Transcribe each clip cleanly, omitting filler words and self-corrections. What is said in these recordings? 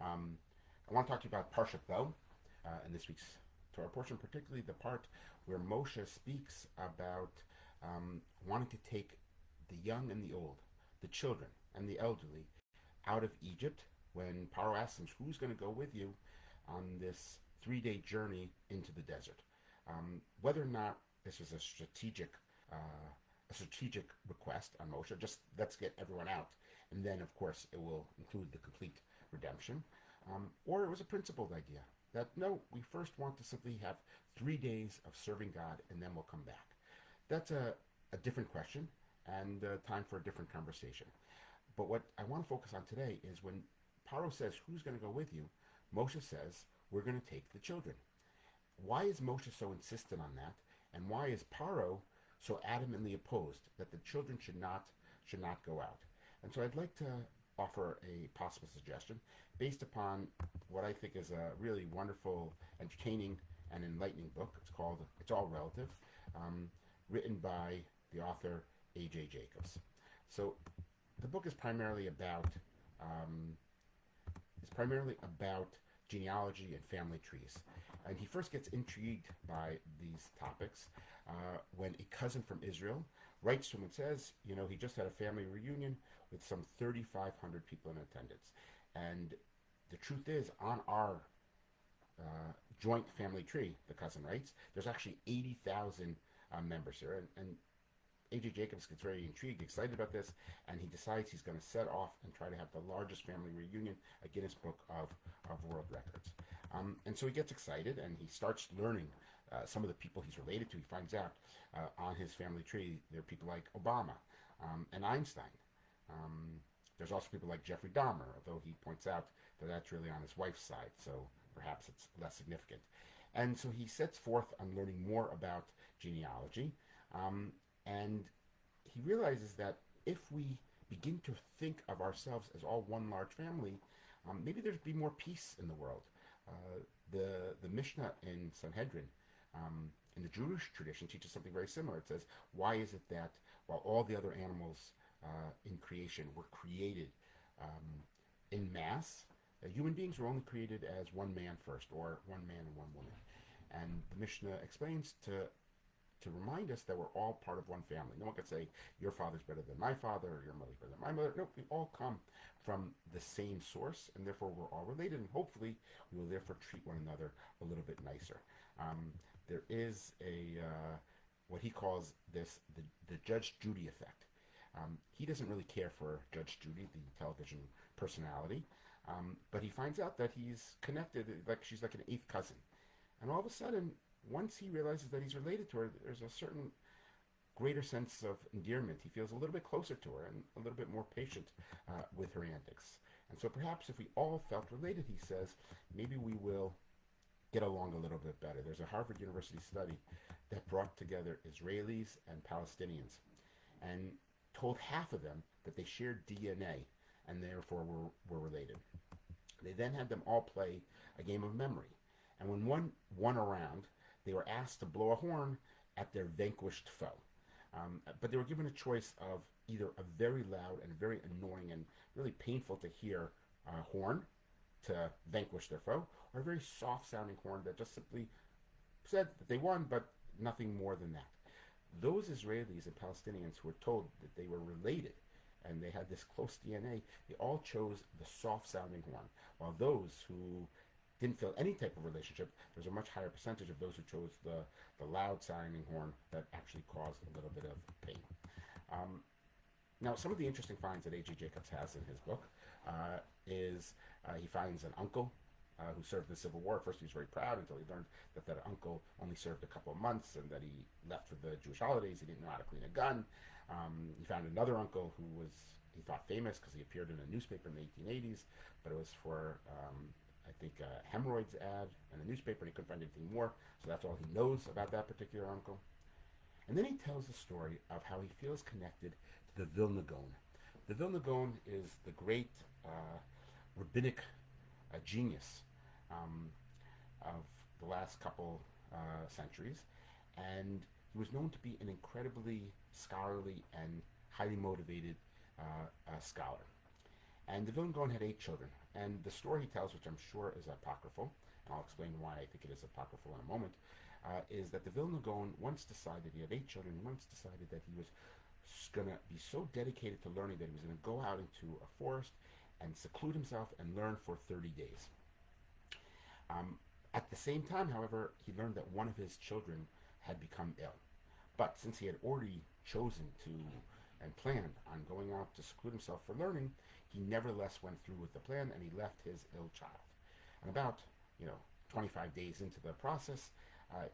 I want to talk to you about Parshat Bo in this week's Torah portion, particularly the part where Moshe speaks about wanting to take the young and the old, the children and the elderly, out of Egypt when Pharaoh asks him, who's going to go with you on this 3-day journey into the desert? Whether or not this was uh, a strategic request on Moshe, just let's get everyone out, and then of course it will include the complete redemption, or it was a principled idea that no, we first want to simply have 3 days of serving God and then we'll come back. That's a different question and time for a different conversation. But what I want to focus on today is when Paro says, who's going to go with you? Moshe says, we're going to take the children. Why is Moshe so insistent on that? And why is Paro so adamantly opposed that the children should not go out? And so I'd like to offer a possible suggestion based upon what I think is a really wonderful, entertaining, and enlightening book. It's called It's All Relative, written by the author A.J. Jacobs. So the book is primarily about genealogy and family trees. And he first gets intrigued by these topics when a cousin from Israel writes to him and says, he just had a family reunion with some 3,500 people in attendance. And the truth is, on our joint family tree, the cousin writes, there's actually 80,000 members here. And A.J. Jacobs gets very intrigued, excited about this, and he decides he's going to set off and try to have the largest family reunion, a Guinness Book of World Records. And so he gets excited, and he starts learning some of the people he's related to. He finds out on his family tree there are people like Obama and Einstein. There's also people like Jeffrey Dahmer, although he points out that that's really on his wife's side, so perhaps it's less significant. And so he sets forth on learning more about genealogy, and he realizes that if we begin to think of ourselves as all one large family, maybe there'd be more peace in the world. The Mishnah in Sanhedrin, in the Jewish tradition, teaches something very similar. It says, why is it that while all the other animals in creation were created in mass, human beings were only created as one man first, or one man and one woman? And the Mishnah explains to remind us that we're all part of one family. No one can say, your father's better than my father, or your mother's better than my mother. No, we all come from the same source, and therefore we're all related, and hopefully we will therefore treat one another a little bit nicer. There is what he calls this, the Judge Judy effect. He doesn't really care for Judge Judy, the television personality, but he finds out that he's connected, like she's like an eighth cousin. And all of a sudden, once he realizes that he's related to her, there's a certain greater sense of endearment. He feels a little bit closer to her and a little bit more patient with her antics. And so perhaps if we all felt related, he says, maybe we will get along a little bit better. There's a Harvard University study that brought together Israelis and Palestinians and told half of them that they shared DNA and therefore were related. They then had them all play a game of memory. And when one won a round, they were asked to blow a horn at their vanquished foe. But they were given a choice of either a very loud and very annoying and really painful to hear horn to vanquish their foe, or a very soft-sounding horn that just simply said that they won, but nothing more than that. Those Israelis and Palestinians who were told that they were related and they had this close DNA, they all chose the soft-sounding horn, while those who didn't feel any type of relationship, there's a much higher percentage of those who chose the loud-sounding horn that actually caused a little bit of pain. Now, some of the interesting finds that A.J. Jacobs has in his book is he finds an uncle who served in the Civil War. At first, he was very proud until he learned that uncle only served a couple of months and that he left for the Jewish holidays. He didn't know how to clean a gun. He found another uncle who was, he thought, famous because he appeared in a newspaper in the 1880s, but it was for, I think, a hemorrhoids ad in a newspaper, and he couldn't find anything more, so that's all he knows about that particular uncle. And then he tells the story of how he feels connected to the Vilna Gaon. The Vilna Gaon is the great rabbinic genius of the last couple centuries, and he was known to be an incredibly scholarly and highly motivated scholar. And the Vilna Gaon had 8 children. And the story he tells, which I'm sure is apocryphal, and I'll explain why I think it is apocryphal in a moment, is that the Vilna Gaon once decided, he had 8 children, he once decided that he was going to be so dedicated to learning that he was going to go out into a forest and seclude himself and learn for 30 days. At the same time, however, he learned that one of his children had become ill. But since he had already chosen to and planned on going out to seclude himself for learning, he nevertheless went through with the plan and he left his ill child. And about, 25 days into the process,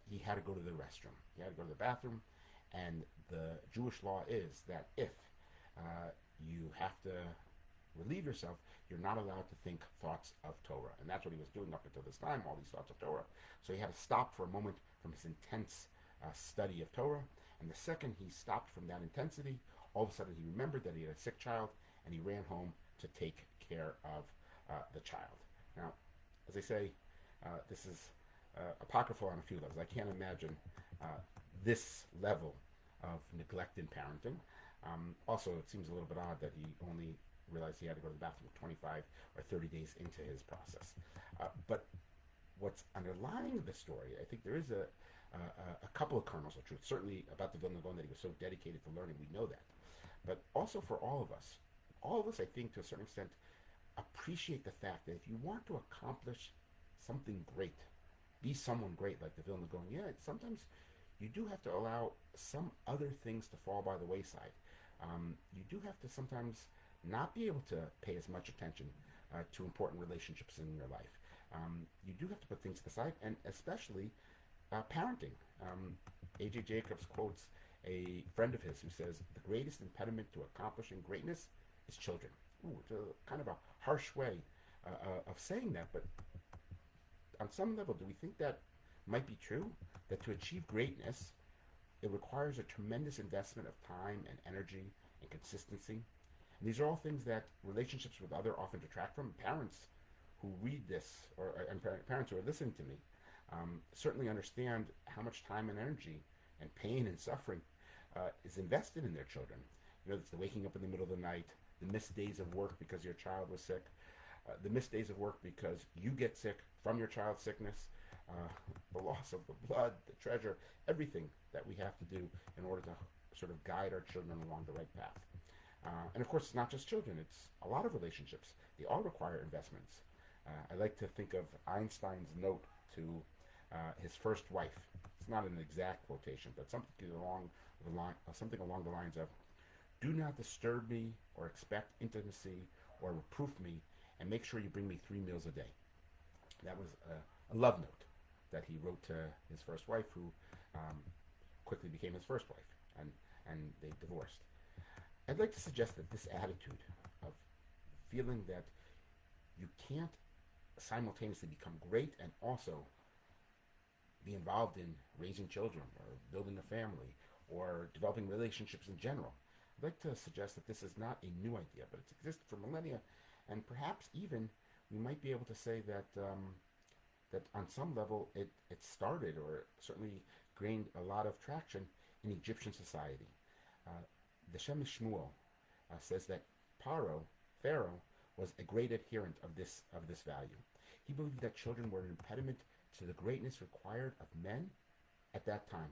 he had to go to the restroom. He had to go to the bathroom. And the Jewish law is that if you have to relieve yourself, you're not allowed to think thoughts of Torah. And that's what he was doing up until this time, all these thoughts of Torah. So he had to stop for a moment from his intense study of Torah. And the second he stopped from that intensity, all of a sudden he remembered that he had a sick child, and he ran home to take care of the child. Now, as I say, this is apocryphal on a few levels. I can't imagine this level of neglect in parenting. Also, it seems a little bit odd that he only realized he had to go to the bathroom 25 or 30 days into his process. But what's underlying the story, I think there is a couple of kernels of truth. Certainly about the Vilna Gaon, that he was so dedicated to learning, we know that. But also for all of us, I think, to a certain extent, appreciate the fact that if you want to accomplish something great, be someone great like the Vilna Gaon, sometimes you do have to allow some other things to fall by the wayside. You do have to sometimes not be able to pay as much attention to important relationships in your life. You do have to put things to the side, and especially parenting. A.J. Jacobs quotes a friend of his who says, the greatest impediment to accomplishing greatness is children. It's a kind of a harsh way of saying that, but on some level, do we think that might be true? That to achieve greatness, it requires a tremendous investment of time and energy and consistency. And these are all things that relationships with others often detract from. Parents who read this, and parents who are listening to me, certainly understand how much time and energy and pain and suffering is invested in their children. It's the waking up in the middle of the night, the missed days of work because your child was sick, the missed days of work because you get sick from your child's sickness, the loss of the blood, the treasure, everything that we have to do in order to sort of guide our children along the right path. And of course, it's not just children, it's a lot of relationships. They all require investments. I like to think of Einstein's note to his first wife. It's not an exact quotation, but something along the lines of, do not disturb me or expect intimacy or reproof me, and make sure you bring me 3 meals a day. That was a love note that he wrote to his first wife, who quickly became his first wife, and they divorced. I'd like to suggest that this attitude of feeling that you can't simultaneously become great and also be involved in raising children or building a family or developing relationships in general, I'd like to suggest that this is not a new idea, but it's existed for millennia, and perhaps even we might be able to say that that on some level it started, or certainly gained a lot of traction in Egyptian society. The Shem Shmuel says that Pharaoh, was a great adherent of this value. He believed that children were an impediment to the greatness required of men at that time.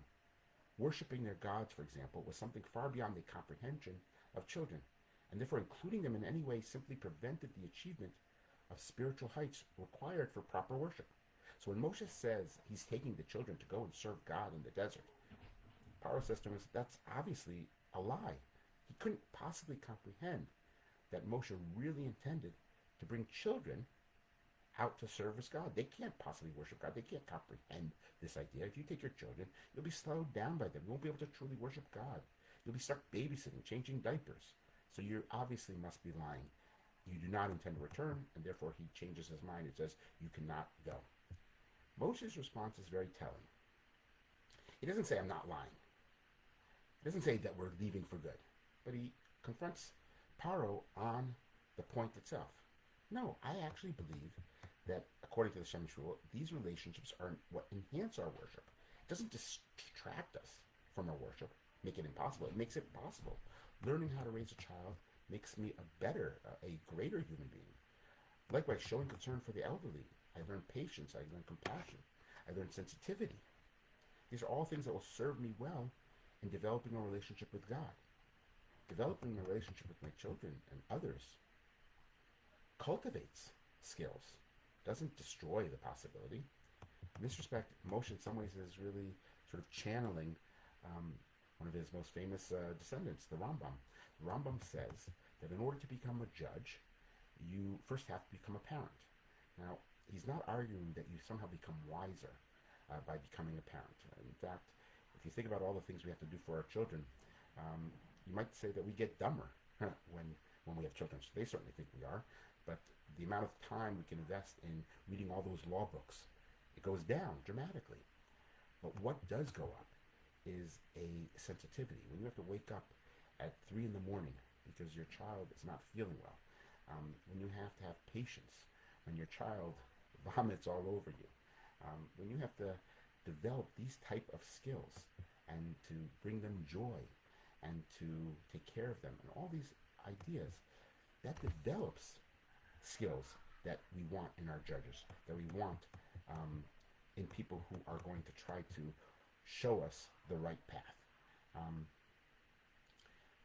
Worshipping their gods, for example, was something far beyond the comprehension of children, and therefore including them in any way simply prevented the achievement of spiritual heights required for proper worship. So when Moshe says he's taking the children to go and serve God in the desert, Pharaoh says to him, that's obviously a lie. He couldn't possibly comprehend that Moshe really intended to bring children out to service God. They can't possibly worship God. They can't comprehend this idea. If you take your children, you'll be slowed down by them. You won't be able to truly worship God. You'll be stuck babysitting, changing diapers. So you obviously must be lying. You do not intend to return, and therefore he changes his mind and says, you cannot go. Moshe's response is very telling. He doesn't say, I'm not lying. He doesn't say that we're leaving for good. But he confronts Pharaoh on the point itself. No, I actually believe that, according to the Shem Shmuel, these relationships are what enhance our worship. It doesn't distract us from our worship, make it impossible. It makes it possible. Learning how to raise a child makes me a better, a greater human being. Likewise, showing concern for the elderly. I learned patience. I learned compassion. I learned sensitivity. These are all things that will serve me well in developing a relationship with God. Developing a relationship with my children and others cultivates skills, doesn't destroy the possibility. In this respect, Moshe in some ways is really sort of channeling one of his most famous descendants, the Rambam. The Rambam says that in order to become a judge, you first have to become a parent. Now, he's not arguing that you somehow become wiser by becoming a parent. In fact, if you think about all the things we have to do for our children, you might say that we get dumber when we have children. So they certainly think we are, but the amount of time we can invest in reading all those law books, it goes down dramatically. But what does go up is a sensitivity. When you have to wake up at 3 in the morning because your child is not feeling well, when you have to have patience, when your child vomits all over you, when you have to develop these type of skills and to bring them joy and to take care of them and all these ideas, that develops skills that we want in our judges, that we want in people who are going to try to show us the right path.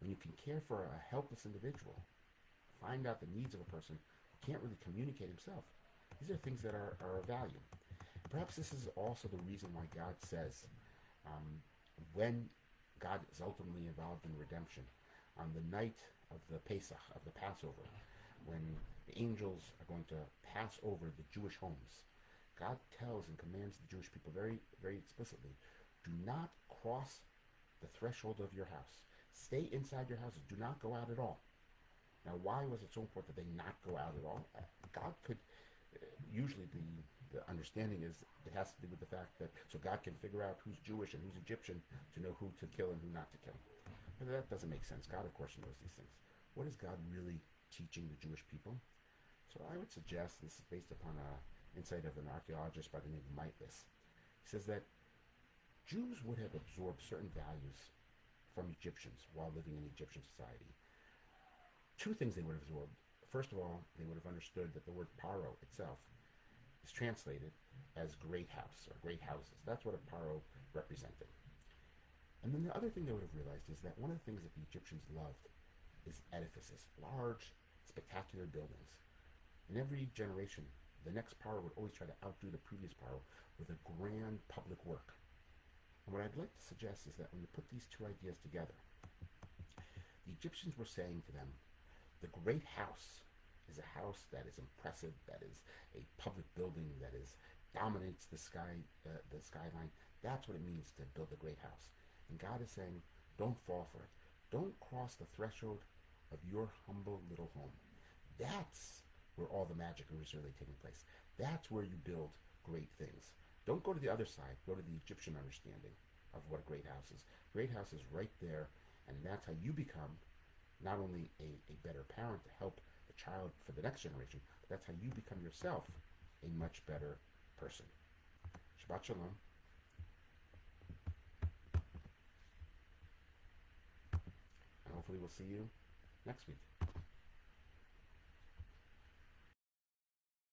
When you can care for a helpless individual, find out the needs of a person who can't really communicate himself, these are things that are of value. Perhaps this is also the reason why God says, when God is ultimately involved in redemption, on the night of the Pesach, of the Passover, when the angels are going to pass over the Jewish homes, God tells and commands the Jewish people very, very explicitly, do not cross the threshold of your house. Stay inside your houses. Do not go out at all. Now, why was it so important that they not go out at all? God could, usually the understanding is it has to do with the fact that, so God can figure out who's Jewish and who's Egyptian to know who to kill and who not to kill. But that doesn't make sense. God, of course, knows these things. What is God really teaching the Jewish people? So I would suggest, this is based upon an insight of an archaeologist by the name of Mitless. He says that Jews would have absorbed certain values from Egyptians while living in Egyptian society. Two things they would have absorbed. First of all, they would have understood that the word Pharaoh itself is translated as great house or great houses. That's what a Pharaoh represented. And then the other thing they would have realized is that one of the things that the Egyptians loved is edifices, large, spectacular buildings. In every generation, the next Pharaoh would always try to outdo the previous Pharaoh with a grand public work. And what I'd like to suggest is that when you put these two ideas together, the Egyptians were saying to them, the great house is a house that is impressive, that is a public building that dominates the skyline. That's what it means to build a great house. And God is saying, don't fall for it. Don't cross the threshold of your humble little home. That's where all the magic is really taking place. That's where you build great things. Don't go to the other side. Go to the Egyptian understanding of what a great house is. Great house is right there, and that's how you become not only a better parent to help the child for the next generation, but that's how you become yourself a much better person. Shabbat Shalom. And hopefully we'll see you next week.